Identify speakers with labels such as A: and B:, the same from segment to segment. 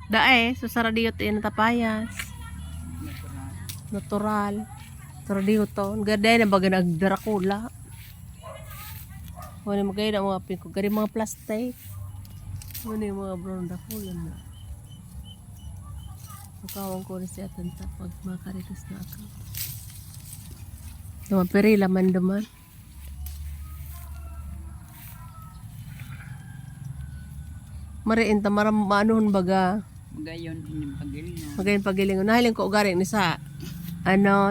A: Dae, so saradiyot yun tapayas. Natural. Saradiyot to. Gaday na baga nagdarakula. Wala magay na mga pingko. Gari mga plastic. Wala yung mga brown dakulan na. Makawang ko rin siya tanta pag makaritas na ako. Duman peri laman duman. Mariin ta maram maanuhon baga.
B: Magayon din yung pagilingon.
A: Magayon pagilingon. Nahiling ko garing ni sa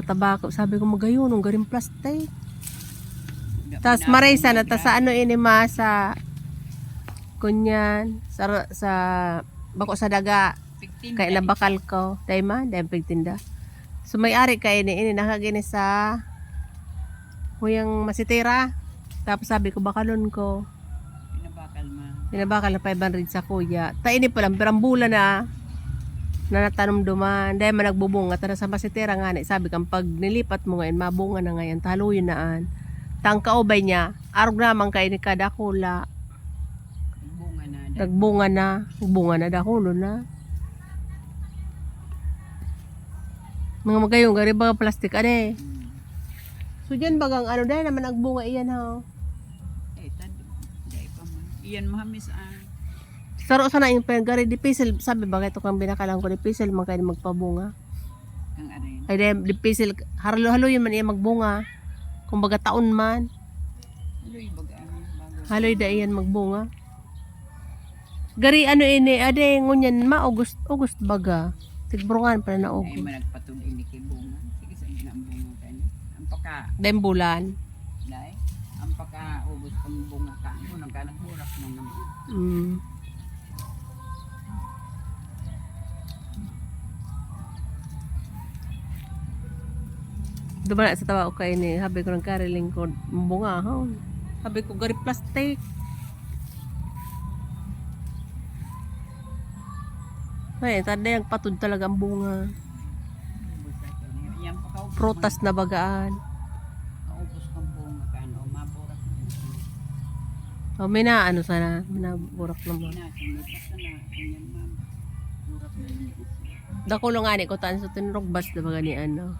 A: tabako. Sabi ko magayon ng garing plastic. Tas marisa na ta sa ano ini ma sa kunyan sa bako sa daga kay nabakal ko. Dai ma, dai pigtinda. So may-ari kay ini nakagini sa huyang masitira. Tapos sabi ko bakalon ko. Pinabakal na 500 sa kuya. Ta ini pa lang perambula na natanom duman. Dahil man nagbubunga. Tara sa masitira nga. Sabi kang pag nilipat mo ngayon, mabunga na ngayon. Taluyin naan. Tangkaubay niya. Arog naman kayo ni kadakula. Nagbunga na. Nagbunga na dakulo na. Mga magayong gari ba plastic ade. So dyan bagang ano dahil naman nagbunga iyan ha.
B: Iyan mahamis
A: Saro sana yung gari di pisil. Sabi ba ito kang binakalang ko di pisil man kayo magpabunga.
B: Ang aray.
A: Ay di pisil. Halo-halo yun man iya magbunga. Kung baga taon man.
B: Haloy baga bago.
A: Haloy da iyan magbunga. Gari ano ini ade ngunyan ma August baga. Tigbrungan pa na
B: Ay
A: August.
B: managpatod ini kay bunga. Sige sa ina ang bunga kani. Ang paka
A: Dembulan.
B: dai. Ang paka ubos pang bunga ka. Mo nang kanaghurak nang naman.
A: Diba na sa tawa ko kayo ni, sabi ko ng kariling ko, bunga ha. Sabi ko, gari plastic. Ay, tada yung patud talaga ang bunga.
B: Ubos sa kani. Yan paka ubos.
A: Prutas na bagaan.
B: Ubos pang bunga ka no maburak.
A: O, may na, ano sana, may naburak naman.
B: Sinasamitas na yan ma'am. Burak na yun.
A: Dakulo nga ni ko, taan sa tinrogbas na baga ni ano.